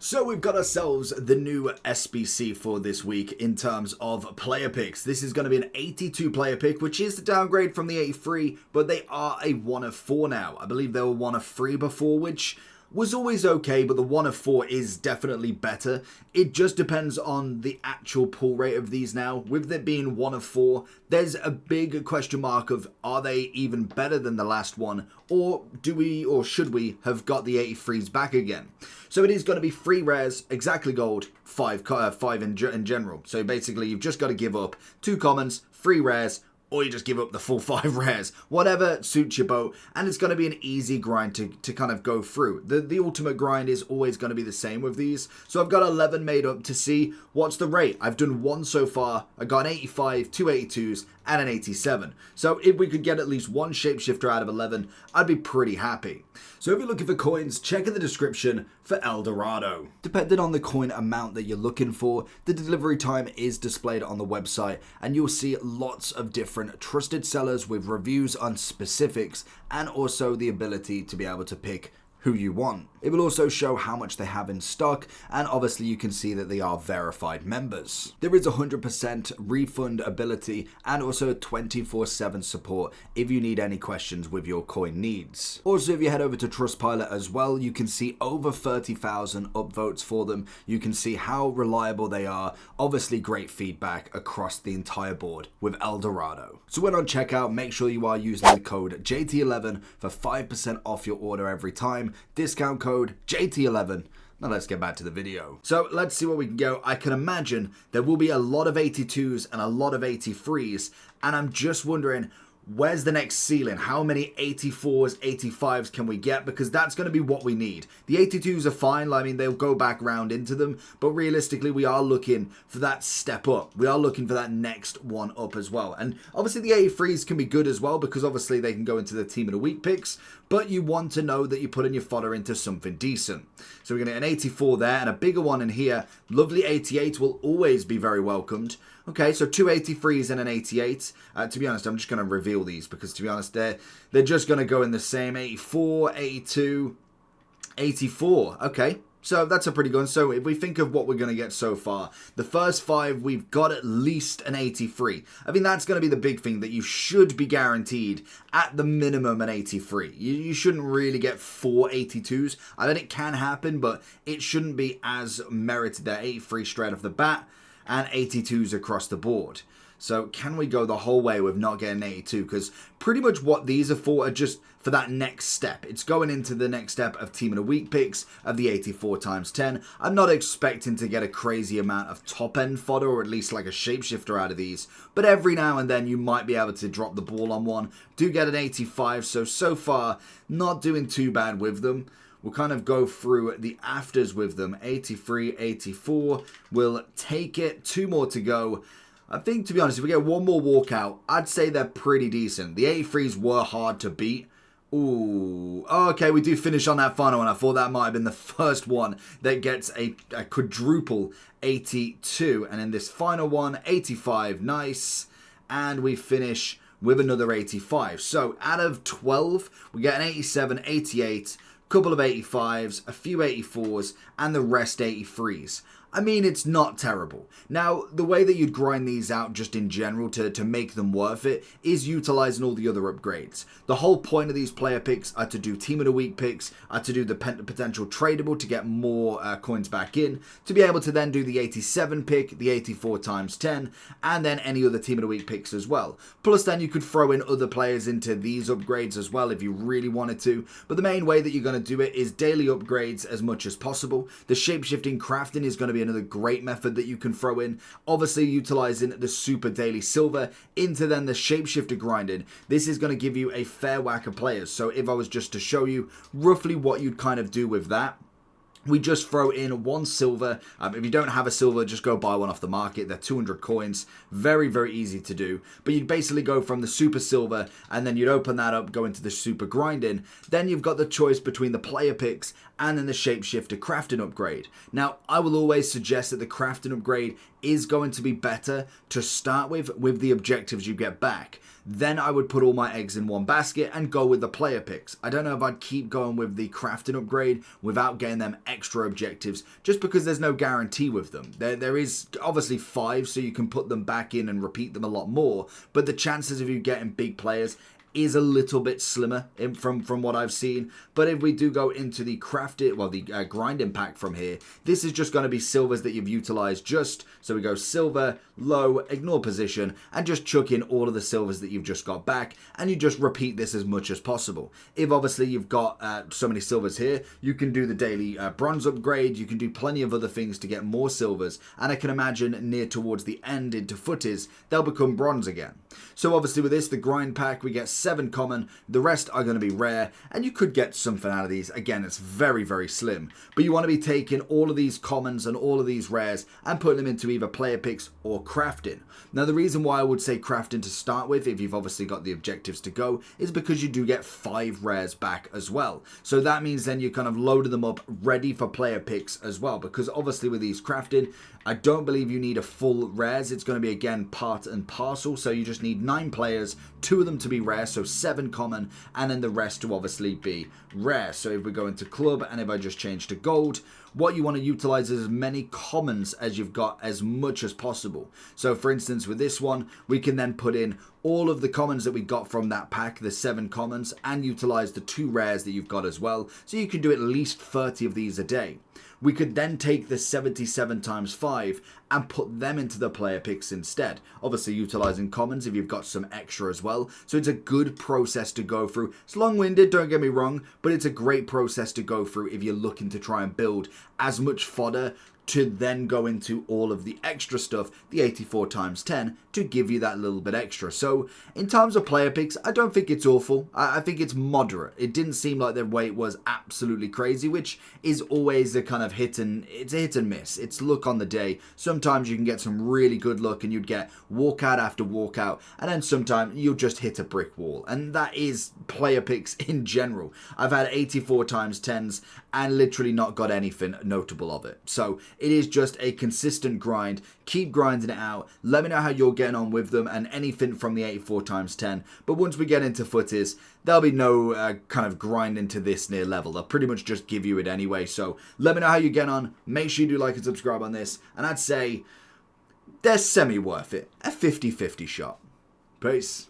So we've got ourselves the new SBC for this week in terms of player picks. This is going to be an 82 player pick, which is the downgrade from the 83, but they are a 1 of 4 now. I believe they were 1 of 3 before, which was always okay, but the 1 of 4 is definitely better. It just depends on the actual pull rate of these now. With it being 1 of 4, there's a big question mark of, are they even better than the last one, or do we, or should we have got the 83s back again? So it is going to be 3 rares, exactly gold, 5 in general. So basically you've just got to give up 2 commons, 3 rares, or you just give up the full 5 rares. Whatever suits your boat, and it's going to be an easy grind to kind of go through. The ultimate grind is always going to be the same with these. So I've got 11 made up to see what's the rate. I've done 1 so far. I got an 85, 2 82s, and an 87. So if we could get at least 1 shapeshifter out of 11, I'd be pretty happy. So if you're looking for coins, check in the description for Eldorado. Depending on the coin amount that you're looking for, the delivery time is displayed on the website, and you'll see lots of different trusted sellers with reviews on specifics and also the ability to be able to pick who you want. It will also show how much they have in stock, and obviously you can see that they are verified members. There is 100% refund ability and also 24/7 support if you need any questions with your coin needs. Also, if you head over to Trustpilot as well, you can see over 30,000 upvotes for them. You can see how reliable they are. Obviously great feedback across the entire board with Eldorado. So when on checkout, make sure you are using the code JT11 for 5% off your order every time. Discount code JT11. Now let's get back to the video. So let's see where we can go. I can imagine there will be a lot of 82s and a lot of 83s, and I'm just wondering, where's the next ceiling? How many 84s, 85s can we get? Because that's going to be what we need. The 82s are fine. I mean, they'll go back round into them. But realistically, we are looking for that step up. We are looking for that next one up as well. And obviously, the 83s can be good as well, because obviously they can go into the Team of the Week picks. But you want to know that you're putting your fodder into something decent. So we're going to get an 84 there and a bigger one in here. Lovely 88 will always be very welcomed. Okay, so 2 83s and an 88. To be honest, I'm just going to reveal these because, to be honest, they're just going to go in the same 84, 82, 84. Okay, so that's a pretty good one. So if we think of what we're going to get so far, the first 5, we've got at least an 83. I mean, that's going to be the big thing, that you should be guaranteed at the minimum an 83. You shouldn't really get 4 82s. I mean, it can happen, but it shouldn't be as merited there. 83 straight off the bat and 82s across the board. So can we go the whole way with not getting 82? Because pretty much what these are for are just for that next step. It's going into the next step of Team of the Week picks of the 84 times 10. I'm not expecting to get a crazy amount of top end fodder, or at least like a shapeshifter out of these. But every now and then you might be able to drop the ball on one. Do get an 85, so far not doing too bad with them. We'll kind of go through the afters with them. 83, 84. We'll take it. 2 more to go. I think, to be honest, if we get 1 more walkout, I'd say they're pretty decent. The 83s were hard to beat. Ooh. Okay, we do finish on that final one. I thought that might have been the first one that gets a quadruple 82. And in this final one, 85. Nice. And we finish with another 85. So out of 12, we get an 87, 88, couple of 85s, a few 84s, and the rest 83s. I mean, it's not terrible. Now, the way that you'd grind these out just in general to make them worth it is utilizing all the other upgrades. The whole point of these player picks are to do Team of the Week picks, are to do the potential tradable to get more coins back in, to be able to then do the 87 pick, the 84 times 10, and then any other Team of the Week picks as well. Plus then you could throw in other players into these upgrades as well if you really wanted to, but the main way that you're going to do it is daily upgrades as much as possible. The shapeshifting crafting is going to be another great method that you can throw in. Obviously utilizing the super daily silver into then the shapeshifter grinding. This is going to give you a fair whack of players. So if I was just to show you roughly what you'd kind of do with that, we just throw in 1 silver. If you don't have a silver, just go buy one off the market. They're 200 coins. Very, very easy to do. But you'd basically go from the super silver, and then you'd open that up, go into the super grinding. Then you've got the choice between the player picks and then the shapeshifter crafting upgrade. Now, I will always suggest that the crafting upgrade is going to be better to start with the objectives you get back. Then I would put all my eggs in one basket and go with the player picks. I don't know if I'd keep going with the crafting upgrade without getting them extra objectives, just because there's no guarantee with them. There is obviously 5, so you can put them back in and repeat them a lot more, but the chances of you getting big players is a little bit slimmer from what I've seen. But if we do go into the the grinding pack from here, this is just going to be silvers that you've utilized just. So we go silver, low, ignore position, and just chuck in all of the silvers that you've just got back, and you just repeat this as much as possible. If obviously you've got so many silvers here, you can do the daily bronze upgrade, you can do plenty of other things to get more silvers, and I can imagine near towards the end into footies, they'll become bronze again. So obviously with this, the grind pack, we get 7 common, the rest are going to be rare, and you could get something out of these. Again, it's very, very slim, but you want to be taking all of these commons and all of these rares and putting them into either player picks or crafting. Now, the reason why I would say crafting to start with, if you've obviously got the objectives to go, is because you do get 5 rares back as well. So that means then you kind of loaded them up ready for player picks as well, because obviously with these crafting, I don't believe you need a full rares. It's going to be, again, part and parcel. So you just need 9 players, 2 of them to be rare, so 7 common, and then the rest to obviously be rare. So if we go into club, and if I just change to gold, what you want to utilize is as many commons as you've got, as much as possible. So for instance, with this one, we can then put in all of the commons that we got from that pack, the 7 commons, and utilize the 2 rares that you've got as well. So you can do at least 30 of these a day. We could then take the 77 times 5 and put them into the player picks instead. Obviously utilizing commons if you've got some extra as well. So it's a good process to go through. It's long-winded, don't get me wrong, but it's a great process to go through if you're looking to try and build as much fodder to then go into all of the extra stuff, the 84 times 10, to give you that little bit extra. So in terms of player picks, I don't think it's awful. I think it's moderate. It didn't seem like their weight was absolutely crazy, which is always a kind of hit and miss. It's luck on the day. Sometimes you can get some really good luck and you'd get walkout after walkout, and then sometimes you'll just hit a brick wall. And that is player picks in general. I've had 84 times 10s and literally not got anything notable of it. So it is just a consistent grind. Keep grinding it out. Let me know how you're getting on with them and anything from the 84 times 10. But once we get into footies, there'll be no kind of grinding to this near level. They'll pretty much just give you it anyway. So let me know how you get on. Make sure you do like and subscribe on this. And I'd say they're semi-worth it. A 50-50 shot. Peace.